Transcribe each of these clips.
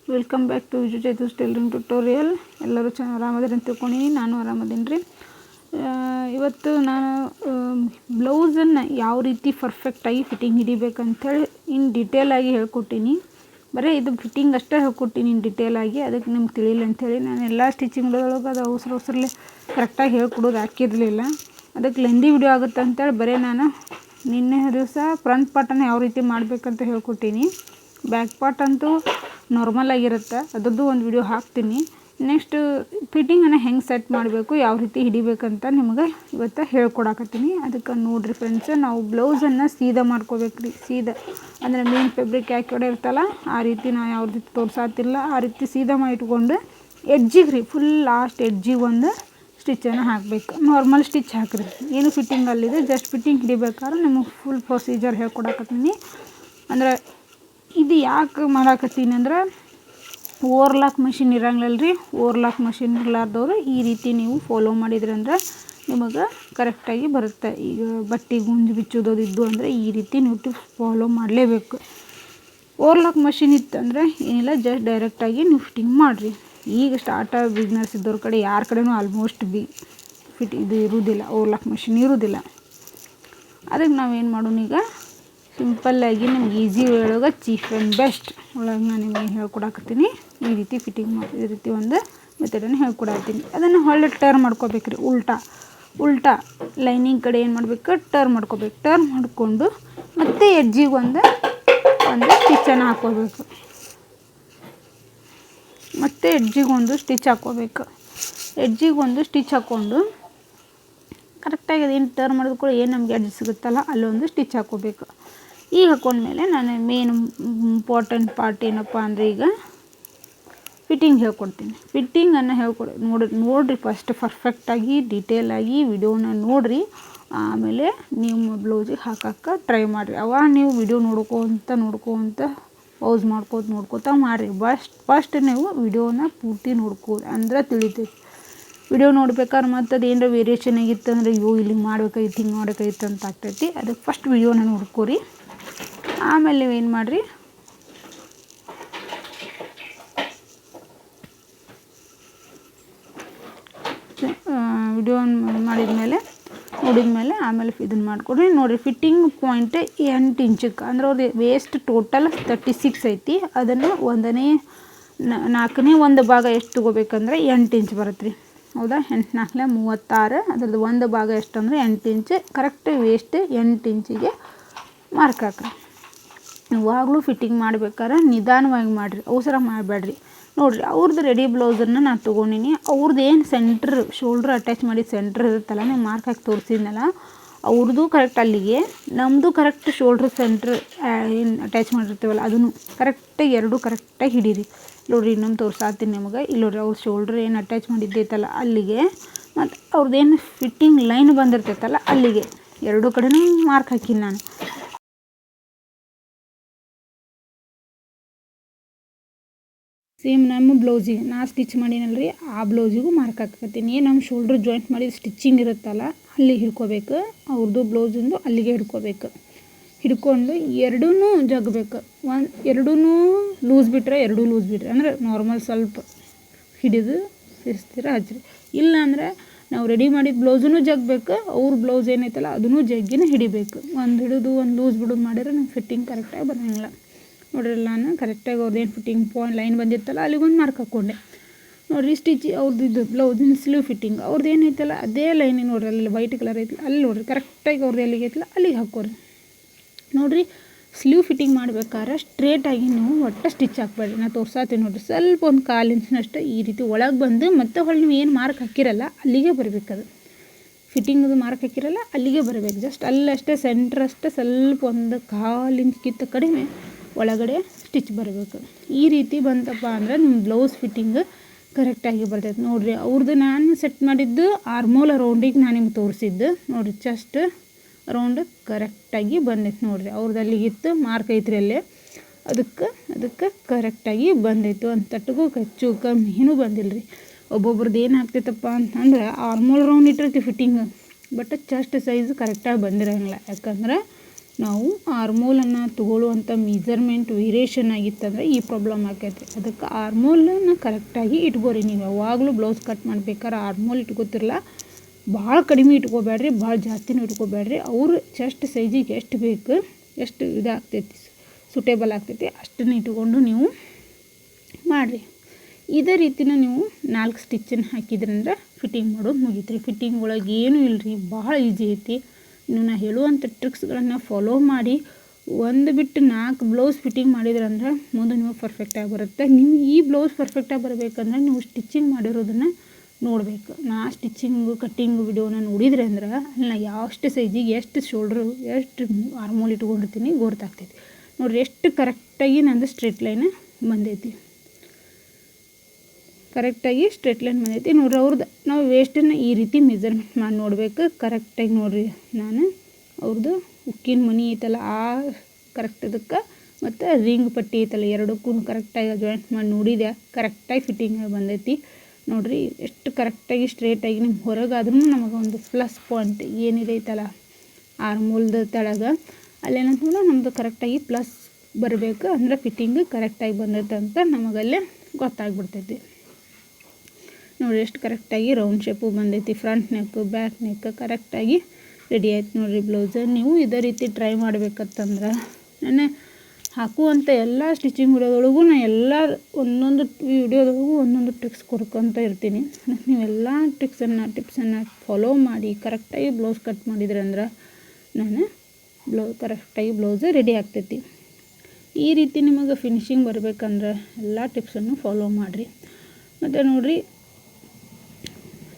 Welcome back to Viju Chaitu's tailoring tutorial. ಎಲ್ಲರೂ ಚೆನ್ನಾಗಿ ಆರಾಮದಿರಿ ಅಂತ ತಿಳ್ಕೊಂಡಿನಿ. ನಾನು ಆರಾಮದೀನಿ ರೀ. ಇವತ್ತು ನಾನು ಬ್ಲೌಸನ್ನು ಯಾವ ರೀತಿ ಪರ್ಫೆಕ್ಟಾಗಿ ಫಿಟ್ಟಿಂಗ್ ಹಿಡಿಬೇಕಂತೇಳಿ ಡೀಟೇಲಾಗಿ ಹೇಳ್ಕೊಟ್ಟೀನಿ. ಬರೀ ಇದು ಫಿಟ್ಟಿಂಗ್ ಅಷ್ಟೇ ಹೇಳ್ಕೊಟ್ಟೀನಿ ಡೀಟೇಲಾಗಿ. ಅದಕ್ಕೆ ನಿಮ್ಗೆ ತಿಳಿಲ್ಲ ಅಂಥೇಳಿ ನಾನು ಎಲ್ಲ ಸ್ಟಿಚಿಂಗ್ಗಳೊಳಗೆ ಅದು ಅವಸರಲ್ಲೇ ಕರೆಕ್ಟಾಗಿ ಹೇಳ್ಕೊಡೋದು ಹಾಕಿರಲಿಲ್ಲ. ಅದಕ್ಕೆ ಲೆಂದಿ ವಿಡಿಯೋ ಆಗುತ್ತೆ ಅಂತೇಳಿ ಬರೀ ನಾನು ನಿನ್ನೆ ದಿವಸ ಫ್ರಂಟ್ ಪಾರ್ಟನ್ನು ಯಾವ ರೀತಿ ಮಾಡಬೇಕಂತ ಹೇಳ್ಕೊಟ್ಟೀನಿ. ಬ್ಯಾಕ್ ಪಾರ್ಟ್ ಅಂತೂ ನಾರ್ಮಲ್ ಆಗಿರುತ್ತೆ, ಅದರದ್ದು ಒಂದು ವಿಡಿಯೋ ಹಾಕ್ತೀನಿ. ನೆಕ್ಸ್ಟ್ ಫಿಟ್ಟಿಂಗನ್ನು ಹೆಂಗೆ ಸೆಟ್ ಮಾಡಬೇಕು, ಯಾವ ರೀತಿ ಹಿಡಿಬೇಕಂತ ನಿಮಗೆ ಇವತ್ತು ಹೇಳ್ಕೊಡಕತ್ತೀನಿ. ಅದಕ್ಕೆ ನೋಡಿರಿ ಫ್ರೆಂಡ್ಸ್, ನಾವು ಬ್ಲೌಸನ್ನು ಸೀದಾ ಮಾಡ್ಕೋಬೇಕು ರೀ. ಸೀದಾ ಅಂದರೆ ಮೇನ್ ಫ್ಯಾಬ್ರಿಕ್ ಯಾಕೆ ಕಡೆ ಇರ್ತಲ್ಲ ಆ ರೀತಿ ನಾವು ಯಾವ ರೀತಿ ತೋರಿಸಾತಿಲ್ಲ ಆ ರೀತಿ ಸೀದಾ ಮಾಡಿಟ್ಕೊಂಡು ಎಡ್ಜಿಗೆ ರೀ ಫುಲ್ ಲಾಸ್ಟ್ ಎಡ್ಜಿಗೆ ಒಂದು ಸ್ಟಿಚ್ಚನ್ನು ಹಾಕಬೇಕು. ನಾರ್ಮಲ್ ಸ್ಟಿಚ್ ಹಾಕಿರಿ, ಏನು ಫಿಟ್ಟಿಂಗ್ ಅಲ್ಲಿದೆ, ಜಸ್ಟ್ ಫಿಟ್ಟಿಂಗ್ ಹಿಡಿಬೇಕಾದ್ರೆ ನಿಮಗೆ ಫುಲ್ ಪ್ರೊಸೀಜರ್ ಹೇಳ್ಕೊಡಕತ್ತೀನಿ. ಅಂದರೆ ಇದು ಯಾಕೆ ಮಾಡಾಕತ್ತೀನಿ ಅಂದ್ರೆ ಓವರ್ಲಾಕ್ ಮಷಿನ್ ಇರಂಗಿಲ್ಲ ರೀ. ಓವರ್ಲಾಕ್ ಮಷಿನ್ ಇರಲಾರ್ದವರು ಈ ರೀತಿ ನೀವು ಫಾಲೋ ಮಾಡಿದ್ರಿ ಅಂದ್ರೆ ನಿಮಗೆ ಕರೆಕ್ಟಾಗಿ ಬರುತ್ತೆ. ಈಗ ಬಟ್ಟೆ ಗುಂಜು ಬಿಚ್ಚೋದಿದ್ದು ಅಂದರೆ ಈ ರೀತಿ ನೀವು ಫಾಲೋ ಮಾಡಲೇಬೇಕು. ಓವರ್ಲಾಕ್ ಮಷಿನ್ ಇತ್ತಂದರೆ ಏನಿಲ್ಲ, ಜಸ್ಟ್ ಡೈರೆಕ್ಟಾಗಿ ನೀವು ಫಿಟ್ಟಿಂಗ್ ಮಾಡಿರಿ. ಈಗ ಸ್ಟಾರ್ಟ್ ಬಿಸ್ನೆಸ್ ಇದ್ದವ್ರ ಕಡೆ ಯಾರ ಕಡೆನೂ ಆಲ್ಮೋಸ್ಟ್ ಇದು ಇರೋದಿಲ್ಲ, ಓವರ್ಲಾಕ್ ಮಷಿನ್ ಇರೋದಿಲ್ಲ. ಅದಕ್ಕೆ ನಾವೇನು ಮಾಡೋಣ, ಈಗ ಸಿಂಪಲ್ಲಾಗಿ ನಮ್ಗೆ ಈಸಿ ಒಳಗೆ ಚೀಪ್ ಆ್ಯಂಡ್ ಬೆಸ್ಟ್ ಒಳಗೆ ನಾನು ನಿಮಗೆ ಹೇಳ್ಕೊಡಕತ್ತೀನಿ. ಈ ರೀತಿ ಫಿಟ್ಟಿಂಗ್ ಮಾಡಿ ಈ ರೀತಿ ಒಂದು ಮೆಥಡನ್ನು ಹೇಳ್ಕೊಡತ್ತೀನಿ. ಅದನ್ನು ಹೊಳ್ಳೆ ಟರ್ನ್ ಮಾಡ್ಕೋಬೇಕು ರೀ. ಉಲ್ಟಾ ಲೈನಿಂಗ್ ಕಡೆ ಏನು ಮಾಡಬೇಕು, ಟರ್ನ್ ಮಾಡ್ಕೋಬೇಕು. ಟರ್ನ್ ಮಾಡಿಕೊಂಡು ಮತ್ತೆ ಎಡ್ಜಿಗೆ ಒಂದು ಸ್ಟಿಚ್ಚನ್ನು ಹಾಕ್ಕೋಬೇಕು. ಮತ್ತು ಎಡ್ಜಿಗೆ ಒಂದು ಸ್ಟಿಚ್ ಹಾಕ್ಕೋಬೇಕು. ಎಡ್ಜಿಗೆ ಒಂದು ಸ್ಟಿಚ್ ಹಾಕ್ಕೊಂಡು ಕರೆಕ್ಟಾಗಿ ಅದೇನು ಟರ್ನ್ ಮಾಡಿದ ಕೂಡ ಏನು ನಮಗೆ ಎಡ್ಜ್ ಸಿಗುತ್ತಲ್ಲ ಅಲ್ಲೊಂದು ಸ್ಟಿಚ್ ಹಾಕ್ಕೋಬೇಕು. ಈಗ ಹಾಕ್ಕೊಂಡ್ಮೇಲೆ ನಾನು ಮೇನ್ ಇಂಪಾರ್ಟೆಂಟ್ ಪಾರ್ಟ್ ಏನಪ್ಪ ಅಂದರೆ ಈಗ ಫಿಟ್ಟಿಂಗ್ ಹೇಳ್ಕೊಡ್ತೀನಿ. ಫಿಟ್ಟಿಂಗನ್ನು ನೋಡಿರಿ ಫಸ್ಟ್ ಪರ್ಫೆಕ್ಟಾಗಿ ಡೀಟೇಲಾಗಿ ವಿಡಿಯೋನ ನೋಡಿರಿ. ಆಮೇಲೆ ನೀವು ಬ್ಲೌಸಿಗೆ ಹಾಕಕ್ಕೆ ಟ್ರೈ ಮಾಡಿರಿ. ಅವಾಗ ನೀವು ವಿಡಿಯೋ ನೋಡ್ಕೊತ ಪೌಸ್ ನೋಡ್ಕೋತಾ ಮಾಡಿರಿ. ಫಸ್ಟ್ ನೀವು ವಿಡಿಯೋನ ಪೂರ್ತಿ ನೋಡ್ಕೋದು ಅಂದ್ರೆ ತಿಳಿತೈತಿ. ವಿಡಿಯೋ ನೋಡ್ಬೇಕಾದ್ರೆ ಮತ್ತು ಅದು ಏನರ ವೇರಿಯೇಷನ್ ಆಗಿತ್ತು ಅಂದರೆ ಇಲ್ಲಿ ಮಾಡ್ಬೇಕಾಗಿತ್ತು, ಹಿಂಗೆ ಮಾಡ್ಬೇಕಾಗಿತ್ತು ಅಂತ ಆಗ್ತೈತಿ. ಅದಕ್ಕೆ ಫಸ್ಟ್ ವಿಡಿಯೋನ ನೋಡ್ಕೋರಿ. ಆಮೇಲೆ ನೀವೇನು ಮಾಡಿರಿ, ವಿಡಿಯೋ ನೋಡಿದ್ಮೇಲೆ ಆಮೇಲೆ ಇದನ್ನು ಮಾಡಿಕೊಡ್ರಿ. ನೋಡಿರಿ ಫಿಟ್ಟಿಂಗ್ ಪಾಯಿಂಟ್ 8 ಇಂಚಕ್ಕೆ ಅಂದ್ರೆ ಅವ್ರದ್ದು ವೇಸ್ಟ್ ಟೋಟಲ್ 36 ಐತಿ. ಅದನ್ನು 4ನೇ ಒಂದು ಭಾಗ ಎಷ್ಟು ತೊಗೋಬೇಕಂದ್ರೆ 8 ಇಂಚ್ ಬರುತ್ತೆ ರೀ. ಹೌದಾ, 8 4 36, ಅದ್ರದ್ದು ಒಂದು ಭಾಗ ಎಷ್ಟು ಅಂದರೆ 8 ಇಂಚ್. ಕರೆಕ್ಟ್ ವೇಸ್ಟ್ 8 ಇಂಚಿಗೆ ಮಾರ್ಕ್ ಹಾಕ್ರಿ. ಯಾವಾಗಲೂ ಫಿಟ್ಟಿಂಗ್ ಮಾಡ್ಬೇಕಾದ್ರೆ ನಿಧಾನವಾಗಿ ಮಾಡಿರಿ, ಅವಸರ ಮಾಡಬೇಡ್ರಿ. ನೋಡಿರಿ ಅವ್ರದ್ದು ರೆಡಿ ಬ್ಲೌಸನ್ನು ನಾನು ತೊಗೊಂಡಿನಿ. ಅವ್ರದ್ದು ಏನು ಸೆಂಟ್ರ್ ಶೋಲ್ಡ್ರ್ ಅಟ್ಯಾಚ್ ಮಾಡಿದ ಸೆಂಟ್ರ್ ಇರುತ್ತಲ್ಲ, ನೀವು ಮಾರ್ಕ್ ಹಾಕಿ ತೋರಿಸಿದ್ನಲ್ಲ, ಅವ್ರದ್ದು ಕರೆಕ್ಟ್ ಅಲ್ಲಿಗೆ, ನಮ್ಮದು ಕರೆಕ್ಟ್ ಶೋಲ್ಡ್ರ್ ಸೆಂಟ್ರ್ ಏನು ಅಟ್ಯಾಚ್ ಮಾಡಿರ್ತೀವಲ್ಲ ಅದನ್ನು ಕರೆಕ್ಟಾಗಿ ಎರಡು ಕರೆಕ್ಟಾಗಿ ಹಿಡೀರಿ. ನೋಡಿರಿ ಇನ್ನೊಂದು ತೋರಿಸಾತೀನಿ ನಿಮಗೆ. ಇಲ್ಲಿ ನೋಡಿರಿ ಅವ್ರ ಶೋಲ್ಡ್ರ್ ಏನು ಅಟ್ಯಾಚ್ ಮಾಡಿದ್ದೈತಲ್ಲ ಅಲ್ಲಿಗೆ, ಮತ್ತು ಅವ್ರದ್ದೇನು ಫಿಟ್ಟಿಂಗ್ ಲೈನ್ ಬಂದಿರ್ತೈತಲ್ಲ ಅಲ್ಲಿಗೆ ಎರಡೂ ಕಡೆನೂ ಮಾರ್ಕ್ ಹಾಕೀನಿ ನಾನು. ಸೇಮ್ ನಮ್ಮ ಬ್ಲೌಸಿಗೆ ನಾ ಸ್ಟಿಚ್ ಮಾಡೀನಲ್ರಿ ಆ ಬ್ಲೌಸಿಗೂ ಮಾರ್ಕ್ ಹಾಕತ್ತೀನಿ. ನಮ್ಮ ಶೋಲ್ಡ್ರ್ ಜಾಯಿಂಟ್ ಮಾಡಿದ ಸ್ಟಿಚ್ಚಿಂಗ್ ಇರುತ್ತಲ್ಲ ಅಲ್ಲಿಗೆ ಹಿಡ್ಕೋಬೇಕು. ಅವ್ರದ್ದು ಬ್ಲೌಸಿಂದು ಅಲ್ಲಿಗೆ ಹಿಡ್ಕೊಂಡು ಎರಡೂ ಜಗ್ಬೇಕು. ಎರಡೂ ಲೂಸ್ ಬಿಟ್ಟರೆ ಅಂದರೆ ನಾರ್ಮಲ್ ಸ್ವಲ್ಪ ಹಿಡಿದು ಸಿರಿಸ್ತೀರ ಹಚ್ಚಿರಿ. ಇಲ್ಲಾಂದರೆ ನಾವು ರೆಡಿ ಮಾಡಿದ ಬ್ಲೌಸೂ ಜಗ್ಬೇಕು, ಅವ್ರ ಬ್ಲೌಸ್ ಏನೈತಲ್ಲ ಅದನ್ನು ಜಗ್ಗಿನ ಹಿಡಿಬೇಕು. ಒಂದು ಹಿಡಿದು ಒಂದು ಲೂಸ್ ಬಿಡೋದು ಮಾಡಿದ್ರೆ ನಮ್ಮ ಫಿಟ್ಟಿಂಗ್ ಕರೆಕ್ಟಾಗಿ ಬರೋಂಗಿಲ್ಲ. ನೋಡಿರಿ ನಾನು ಕರೆಕ್ಟಾಗಿ ಅವ್ರದ್ದೇನು ಫಿಟ್ಟಿಂಗ್ ಪಾಯಿಂಟ್ ಲೈನ್ ಬಂದಿತ್ತಲ್ಲ ಅಲ್ಲಿಗೊಂದು ಮಾರ್ಕ್ ಹಾಕ್ಕೊಂಡೆ. ನೋಡಿರಿ ಅವ್ರದ್ದು ಇದು ಬ್ಲೌಸಿನ ಸ್ಲೀವ್ ಫಿಟ್ಟಿಂಗ್ ಅವ್ರದ್ದು ಏನೈತಲ್ಲ ಅದೇ ಲೈನಿಗೆ ನೋಡಿರಿ, ಅಲ್ಲಿ ವೈಟ್ ಕಲರ್ ಐತಲ್ಲ ಅಲ್ಲಿ ನೋಡಿರಿ ಕರೆಕ್ಟಾಗಿ ಅವ್ರದ್ದು ಎಲ್ಲಿಗೆ ಐತಲ್ಲ ಅಲ್ಲಿಗೆ ಹಾಕೋರಿ. ನೋಡಿರಿ ಸ್ಲೀವ್ ಫಿಟ್ಟಿಂಗ್ ಮಾಡ್ಬೇಕಾದ್ರೆ ಸ್ಟ್ರೇಟಾಗಿ ನೀವು ಒಟ್ಟು ಸ್ಟಿಚ್ ಹಾಕ್ಬೇಡ್ರಿ. ನಾನು ತೋರ್ಸಾತೀನಿ ನೋಡಿರಿ, ಸ್ವಲ್ಪ ಒಂದು 1/4 ಇಂಚಿನಷ್ಟು ಈ ರೀತಿ ಒಳಗೆ ಬಂದು ಮತ್ತೆ ಹೊಳ್ಳಿ ನೀವು ಏನು ಮಾರ್ಕ್ ಹಾಕಿರಲ್ಲ ಅಲ್ಲಿಗೆ ಬರಬೇಕದು. ಫಿಟ್ಟಿಂಗದು ಮಾರ್ಕ್ ಹಾಕಿರಲ್ಲ ಅಲ್ಲಿಗೆ ಬರಬೇಕು. ಜಸ್ಟ್ ಅಲ್ಲಷ್ಟೇ ಸೆಂಟ್ರ್ ಅಷ್ಟೇ ಸ್ವಲ್ಪ ಒಂದು 1/4 ಇಂಚ್ಗಿಂತ ಕಡಿಮೆ ಒಳಗಡೆ ಸ್ಟಿಚ್ ಬರಬೇಕು. ಈ ರೀತಿ ಬಂತಪ್ಪ ಅಂದರೆ ನಿಮ್ಮ ಬ್ಲೌಸ್ ಫಿಟ್ಟಿಂಗ್ ಕರೆಕ್ಟಾಗಿ ಬರ್ತೈತೆ. ನೋಡಿರಿ ಅವ್ರದ್ದು ನಾನು ಸೆಟ್ ಮಾಡಿದ್ದು ಆರ್ಮೋಲ್ ರೌಂಡಿಗೆ ನಾನು ನಿಮ್ಗೆ ತೋರಿಸಿದ್ದು. ನೋಡಿರಿ ಚೆಸ್ಟ್ ರೌಂಡ್ ಕರೆಕ್ಟಾಗಿ ಬಂದೈತೆ. ನೋಡಿರಿ ಅವ್ರದ್ದು ಅಲ್ಲಿಗಿತ್ತು ಮಾರ್ಕ್ ಐತ್ರಿ ಅಲ್ಲೇ, ಅದಕ್ಕೆ ಕರೆಕ್ಟಾಗಿ ಬಂದೈತು. ಒಂದು ತಟ್ಟಿಗೂ ಹೆಚ್ಚು ಕಮ್ಮಿನೂ ಬಂದಿಲ್ಲ ರೀ. ಒಬ್ಬೊಬ್ರದ್ದು ಏನು ಆಗ್ತೈತಪ್ಪ ಅಂತಂದ್ರೆ ಆರ್ಮೋಲ್ ರೌಂಡ್ ಇಟ್ಟಿರ್ತೀವಿ ಫಿಟ್ಟಿಂಗ್, ಬಟ್ ಚೆಸ್ಟ್ ಸೈಜ್ ಕರೆಕ್ಟಾಗಿ ಬಂದಿರೋಂಗಿಲ್ಲ. ಯಾಕಂದ್ರೆ ನಾವು ಆರ್ಮೋಲನ್ನು ತೊಗೊಳ್ಳುವಂಥ ಮೆಜರ್ಮೆಂಟ್ ವೇರಿಯೇಷನ್ ಆಗಿತ್ತಂದರೆ ಈ ಪ್ರಾಬ್ಲಮ್ ಆಕೈತೆ. ಅದಕ್ಕೆ ಆರ್ಮೋಲನ್ನು ಕರೆಕ್ಟಾಗಿ ಇಟ್ಕೋರಿ. ನೀವು ಯಾವಾಗಲೂ ಬ್ಲೌಸ್ ಕಟ್ ಮಾಡ್ಬೇಕಾದ್ರೆ ಆರ್ಮೋಲ್ ಇಟ್ಕೋತಿರಲ್ಲ, ಭಾಳ ಕಡಿಮೆ ಇಟ್ಕೋಬೇಡ್ರಿ, ಭಾಳ ಜಾಸ್ತಿನೂ ಇಟ್ಕೋಬೇಡ್ರಿ. ಅವರು ಚೆಸ್ಟ್ ಸೈಜಿಗೆ ಎಷ್ಟು ಬೇಕು, ಎಷ್ಟು ಇದಾಗ್ತೈತಿ, ಸೂಟೇಬಲ್ ಆಗ್ತೈತಿ ಅಷ್ಟನ್ನು ಇಟ್ಕೊಂಡು ನೀವು ಮಾಡಿರಿ. ಇದೇ ರೀತಿನ ನೀವು 4 ಸ್ಟಿಚ್ಚನ್ನು ಹಾಕಿದ್ರಂದ್ರೆ ಫಿಟ್ಟಿಂಗ್ ಮಾಡೋದು ಮುಗೀತು ರೀ. ಫಿಟ್ಟಿಂಗ್ ಒಳಗೆ ಏನೂ ಇಲ್ಲ ರೀ, ಭಾಳ ಈಜಿ ಐತಿ. ನೀವು ನಾ ಹೇಳುವಂಥ ಟ್ರಿಕ್ಸ್ಗಳನ್ನು ಫಾಲೋ ಮಾಡಿ ಒಂದು ಬಿಟ್ಟು 4 ಬ್ಲೌಸ್ ಫಿಟ್ಟಿಂಗ್ ಮಾಡಿದ್ರಂದ್ರೆ ಮುಂದೆ ನೀವು ಪರ್ಫೆಕ್ಟಾಗಿ ಬರುತ್ತೆ. ನಿಮ್ಗೆ ಈ ಬ್ಲೌಸ್ ಪರ್ಫೆಕ್ಟಾಗಿ ಬರಬೇಕಂದ್ರೆ ನೀವು ಸ್ಟಿಚಿಂಗ್ ಮಾಡಿರೋದನ್ನು ನೋಡಬೇಕು. ನಾ ಸ್ಟಿಚಿಂಗು ಕಟ್ಟಿಂಗು ವಿಡಿಯೋನ ನೋಡಿದ್ರೆ ಅಂದ್ರೆ ಅಲ್ಲಿ ನಾ ಎಷ್ಟು ಸೈಜಿಗೆ ಎಷ್ಟು ಶೋಲ್ಡ್ರು ಎಷ್ಟು ಆರ್ಮೋಲ್ ಇಟ್ಕೊಂಡಿರ್ತೀನಿ ಗೊತ್ತಾಗ್ತೈತಿ. ನೋಡಿರಿ ಎಷ್ಟು ಕರೆಕ್ಟಾಗಿ ನಂದು ಸ್ಟ್ರೇಟ್ ಲೈನ್ ಬಂದೈತಿ, ಕರೆಕ್ಟಾಗಿ ಸ್ಟ್ರೇಟ್ ಲೈನ್ ಬಂದೈತಿ. ನೋಡ್ರಿ ಅವ್ರದ್ದು ನಾವು ವೇಸ್ಟನ್ನು ಈ ರೀತಿ ಮೆಜರ್ಮೆಂಟ್ ಮಾಡಿ ನೋಡಬೇಕು ಕರೆಕ್ಟಾಗಿ. ನೋಡಿರಿ ನಾನು ಅವ್ರದ್ದು ಉಕ್ಕಿನ ಮನಿ ಐತಲ್ಲ ಆ ಕರೆಕ್ಟ್ ಅದಕ್ಕೆ ಮತ್ತು ರಿಂಗ್ ಪಟ್ಟಿ ಐತಲ್ಲ ಎರಡಕ್ಕೂ ಕರೆಕ್ಟಾಗಿ ಜಾಯಿಂಟ್ ಮಾಡಿ ನೋಡಿದೆ, ಕರೆಕ್ಟಾಗಿ ಫಿಟ್ಟಿಂಗ್ ಬಂದೈತಿ. ನೋಡಿರಿ ಎಷ್ಟು ಕರೆಕ್ಟಾಗಿ ಸ್ಟ್ರೇಟಾಗಿ ನಿಮ್ಮ ಹೊರಗಾದ್ರೂ ನಮಗೆ ಒಂದು ಪ್ಲಸ್ ಪಾಯಿಂಟ್ ಏನಿದೆ ಐತಲ್ಲ ಆರ್ಮೋಲ್ದ ತೆಳಗೆ ಅಲ್ಲೇನಂತಂದ್ರೆ ನಮ್ಮದು ಕರೆಕ್ಟಾಗಿ ಪ್ಲಸ್ ಬರಬೇಕು, ಅಂದರೆ ಫಿಟ್ಟಿಂಗ್ ಕರೆಕ್ಟಾಗಿ ಬಂದೈತೆ ಅಂತ ನಮಗಲ್ಲೇ ಗೊತ್ತಾಗ್ಬಿಡ್ತೈತಿ. ನೋಡಿರಿ ಎಷ್ಟು ಕರೆಕ್ಟಾಗಿ ರೌಂಡ್ ಶೇಪು ಬಂದೈತಿ. ಫ್ರಂಟ್ ನೆಕ್ಕು ಬ್ಯಾಕ್ ನೆಕ್ ಕರೆಕ್ಟಾಗಿ ರೆಡಿ ಆಯ್ತು ನೋಡಿರಿ ಬ್ಲೌಸ್. ನೀವು ಇದೇ ರೀತಿ ಟ್ರೈ ಮಾಡ್ಬೇಕಂತಂದ್ರೆ ನಾನು ಹಾಕುವಂಥ ಎಲ್ಲ ಸ್ಟಿಚಿಂಗ್ ವಿಡಿಯೋದೊಳಗೂ ನಾನು ಎಲ್ಲ ಒಂದೊಂದು ವಿಡಿಯೋದೊಳಗೂ ಒಂದೊಂದು ಟ್ರಿಕ್ಸ್ ಕೊಡ್ಕೊತ ಇರ್ತೀನಿ. ನೀವೆಲ್ಲ ಟಿಪ್ಸನ್ನು ಫಾಲೋ ಮಾಡಿ ಕರೆಕ್ಟಾಗಿ ಬ್ಲೌಸ್ ಕಟ್ ಮಾಡಿದ್ರಂದ್ರೆ ನಾನು ಕರೆಕ್ಟಾಗಿ ಬ್ಲೌಸ್ ರೆಡಿ ಆಗ್ತೈತಿ. ಈ ರೀತಿ ನಿಮಗೆ ಫಿನಿಶಿಂಗ್ ಬರಬೇಕಂದ್ರೆ ಎಲ್ಲ ಟಿಪ್ಸನ್ನು ಫಾಲೋ ಮಾಡಿರಿ. ಮತ್ತು ನೋಡಿರಿ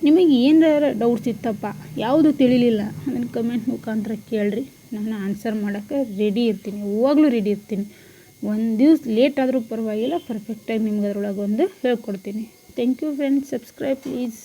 ನಿಮಗೆ ಏನಾರ ಡೌಟ್ಸ್ ಇತ್ತಪ್ಪ, ಯಾವುದು ತಿಳಿಲಿಲ್ಲ ಅದನ್ನು ಕಮೆಂಟ್ ಮುಖಾಂತರ ಕೇಳಿರಿ, ನಾನು ಆನ್ಸರ್ ಮಾಡೋಕ್ಕೆ ರೆಡಿ ಇರ್ತೀನಿ, ಯಾವಾಗಲೂ ರೆಡಿ ಇರ್ತೀನಿ. ಒಂದು ದಿವ್ಸ ಲೇಟ್ ಆದರೂ ಪರವಾಗಿಲ್ಲ, ಪರ್ಫೆಕ್ಟಾಗಿ ನಿಮ್ಗೆ ಅದರೊಳಗೆ ಒಂದು ಹೇಳ್ಕೊಡ್ತೀನಿ. Thank you friends, subscribe please.